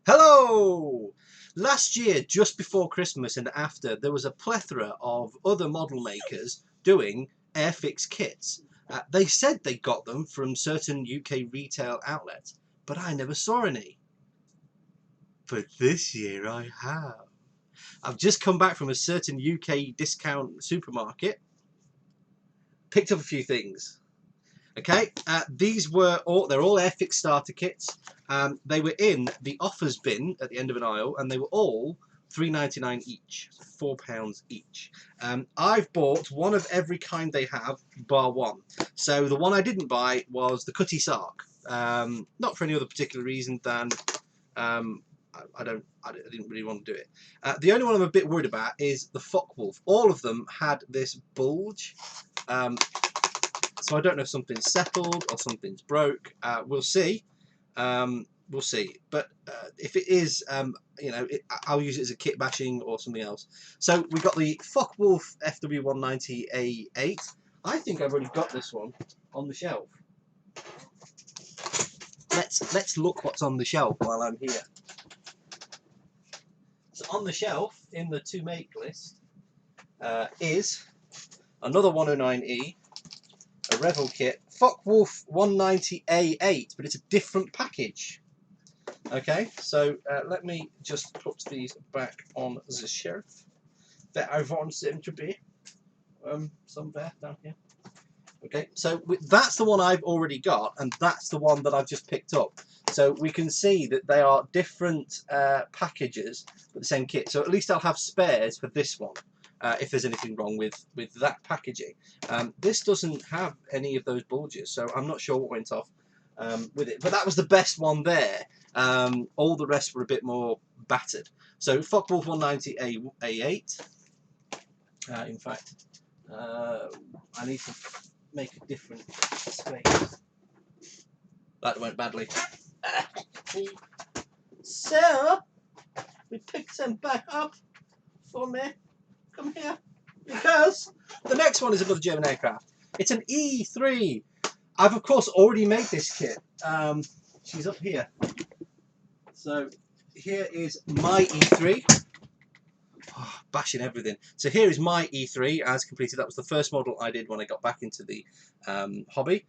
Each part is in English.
Hello! Last year, just before Christmas and after, there was a plethora of other model makers doing Airfix kits. They said they got them from certain UK retail outlets, but I never saw any. But this year I have. I've just come back from a certain UK discount supermarket, picked up a few things. Okay, these were they're all Airfix starter kits. They were in the offers bin at the end of an aisle, and they were all £3.99 each, £4 each. I've bought one of every kind they have, bar one. So the one I didn't buy was the Cutty Sark. Not for any other particular reason than I didn't really want to do it. The only one I'm a bit worried about is the Focke-Wulf. All of them had this bulge. So I don't know if something's settled or something's broke. We'll see. We'll see. But if it is, I'll use it as a kit bashing or something else. So we got the Focke-Wulf FW190A8. I think I've already got this one on the shelf. Let's look what's on the shelf while I'm here. So on the shelf in the to make list is another 109E. A Revel kit, Focke-Wulf 190A8, but it's a different package. Okay, so let me just put these back on the shelf that I want them to be. Somewhere down here. Okay, so that's the one I've already got, and that's the one that I've just picked up. So we can see that they are different packages with the same kit. So at least I'll have spares for this one. If there's anything wrong with that packaging. This doesn't have any of those bulges, so I'm not sure what went off with it. But that was the best one there. All the rest were a bit more battered. So Focke-Wulf 190A8. In fact, I need to make a different space. That went badly. So, we picked them back up for me. Come here, because the next one is another German aircraft. It's an E3. I've of course already made this kit. She's up here. So here is my E3. Oh, bashing everything. So here is my E3 as completed. That was the first model I did when I got back into the hobby.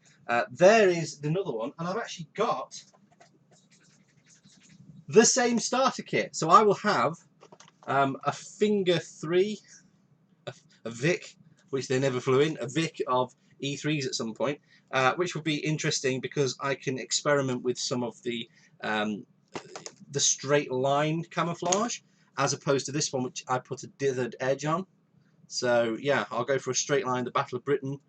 There is another one, and I've actually got the same starter kit. So I will have a Finger 3. A Vic, which they never flew in, a Vic of E3s at some point, which will be interesting because I can experiment with some of the straight line camouflage as opposed to this one, which I put a dithered edge on. So yeah, I'll go for a straight line, the Battle of Britain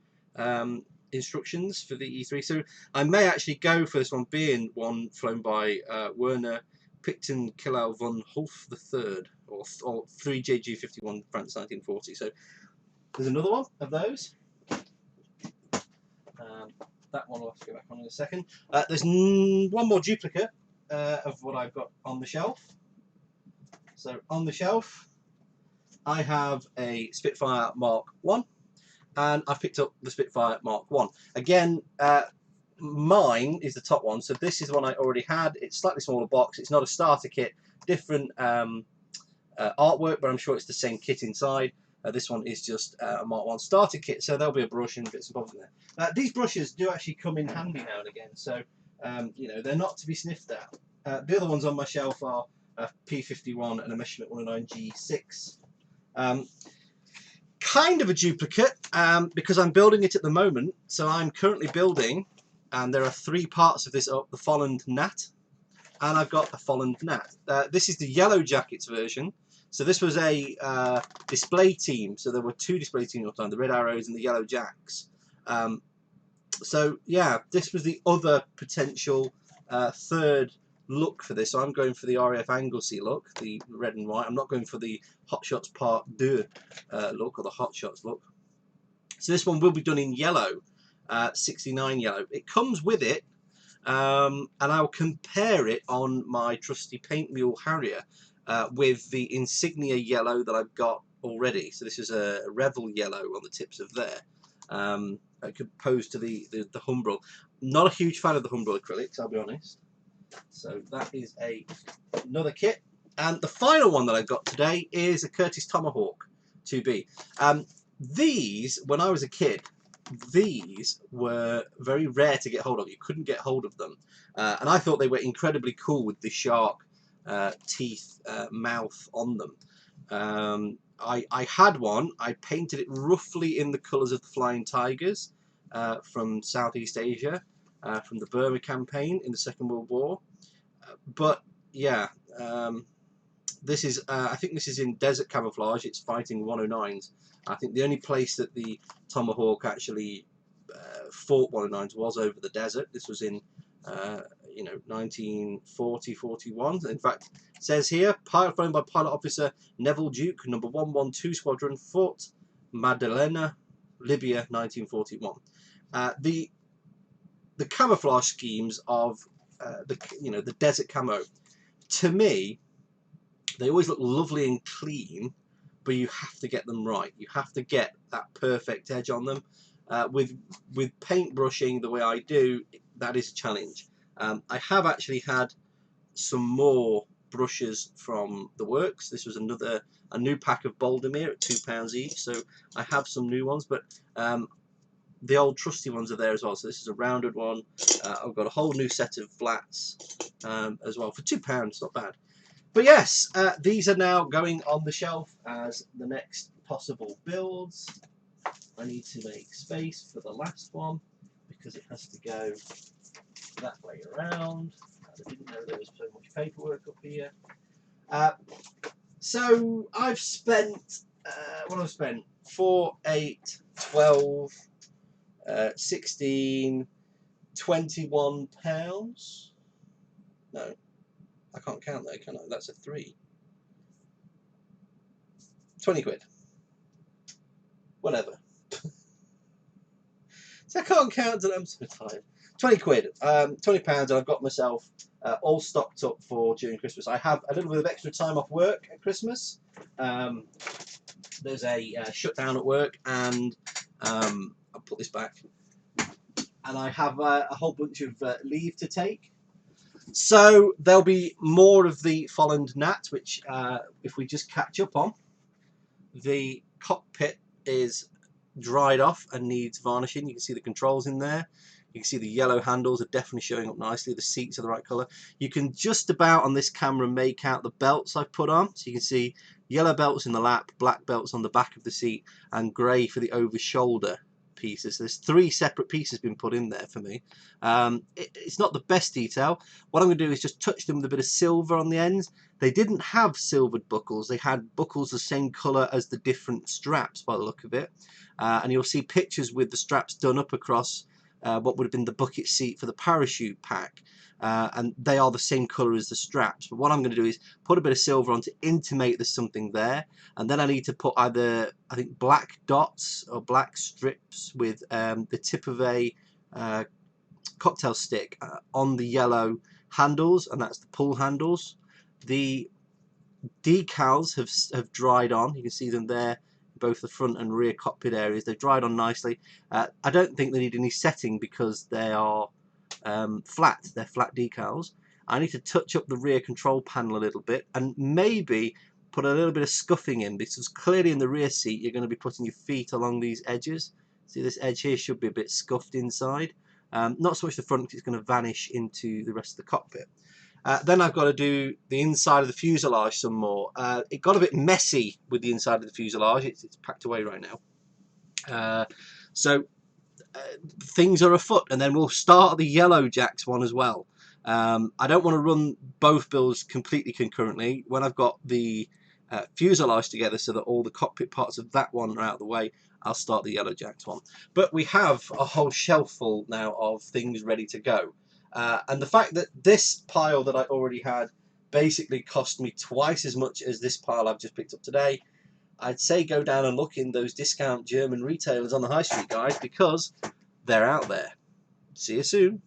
instructions for the E3. So I may actually go for this one being one flown by Werner Picton Killau von Hulf III, or 3JG51 France 1940. So there's another one of those. That one will have to go back on in a second. There's one more duplicate of what I've got on the shelf. So on the shelf, I have a Spitfire Mark 1, and I've picked up the Spitfire Mark 1. Again, mine is the top one, so this is the one I already had. It's slightly smaller box. It's not a starter kit, different artwork, but I'm sure it's the same kit inside. This one is just a Mark 1 starter kit, so there'll be a brush and bits and bobs in there. These brushes do actually come in handy now and again, so they're not to be sniffed at. The other ones on my shelf are a P51 and a Measurement 109G6. Kind of a duplicate because I'm building it at the moment. So I'm currently building, and there are 3 parts of this up: the Folland Gnat, and I've got a Folland Gnat. This is the Yellow Jackets version. So this was a display team. So there were 2 display teams at the time: the Red Arrows and the Yellow Jacks. So yeah, this was the other potential third look for this. So I'm going for the RAF Anglesey look, the red and white. I'm not going for the Hot Shots Part 2 look, or the Hot Shots look. So this one will be done in yellow, 69 yellow. It comes with it, and I'll compare it on my trusty Paint Mule Harrier with the Insignia yellow that I've got already. So this is a Revel yellow on the tips of there, opposed to the Humbrol. Not a huge fan of the Humbrol acrylics, I'll be honest. So that is another kit. And the final one that I got today is a Curtis Tomahawk 2B. These, when I was a kid, these were very rare to get hold of. You couldn't get hold of them. And I thought they were incredibly cool with the shark teeth mouth on them. I had one. I painted it roughly in the colours of the Flying Tigers from Southeast Asia, from the Burma campaign in the Second World War. But yeah, this is I think this is in desert camouflage. It's fighting 109s. I think the only place that the Tomahawk actually fought 109s was over the desert. This was in 1940-41. In fact, it says here, pilot flown by Pilot Officer Neville Duke, number 112 Squadron, Fort Madalena, Libya, 1941. The camouflage schemes of the desert camo, to me, they always look lovely and clean, but you have to get them right. You have to get that perfect edge on them. With paint brushing the way I do, that is a challenge. I have actually had some more brushes from the works. This was a new pack of Bouldermere at £2 each, so I have some new ones, but the old trusty ones are there as well. So this is a rounded one. I've got a whole new set of flats as well for £2. Not bad. But yes, these are now going on the shelf as the next possible builds. I need to make space for the last one because it has to go that way around. I didn't know there was so much paperwork up here. So I've spent, what have I spent? 4, 8, 12, 16, £21. No, I can't count that, can I? That's a 3. 20 quid. Whatever. So I can't count until I'm so tired. 20 quid, £20, and I've got myself all stocked up for during Christmas. I have a little bit of extra time off work at Christmas. There's a shutdown at work, and I'll put this back. And I have a whole bunch of leave to take. So there'll be more of the Folland Nat, which if we just catch up on, the cockpit is dried off and needs varnishing. You can see the controls in there. You can see the yellow handles are definitely showing up nicely. The seats are the right colour. You can just about on this camera make out the belts I've put on. So you can see yellow belts in the lap, black belts on the back of the seat, and grey for the over shoulder pieces. There's 3 separate pieces been put in there for me. It's not the best detail. What I'm going to do is just touch them with a bit of silver on the ends. They didn't have silvered buckles. They had buckles the same colour as the different straps by the look of it. And you'll see pictures with the straps done up across what would have been the bucket seat for the parachute pack. And they are the same colour as the straps. But what I'm going to do is put a bit of silver on to intimate there's something there. And then I need to put either, I think, black dots or black strips with the tip of a cocktail stick on the yellow handles, and that's the pull handles. The decals have dried on. You can see them there, both the front and rear cockpit areas. They've dried on nicely. I don't think they need any setting because they are flat. They're flat decals. I need to touch up the rear control panel a little bit and maybe put a little bit of scuffing in, because clearly in the rear seat you're going to be putting your feet along these edges. See, this edge here should be a bit scuffed inside. Not so much the front, because it's going to vanish into the rest of the cockpit. Then I've got to do the inside of the fuselage some more. It got a bit messy with the inside of the fuselage. It's packed away right now. So things are afoot, and then we'll start the yellow jacks one as well. I don't want to run both builds completely concurrently. When I've got the fuselage together so that all the cockpit parts of that one are out of the way, I'll start the yellow jacks one. But we have a whole shelf full now of things ready to go. And the fact that this pile that I already had basically cost me twice as much as this pile I've just picked up today, I'd say go down and look in those discount German retailers on the high street, guys, because they're out there. See you soon.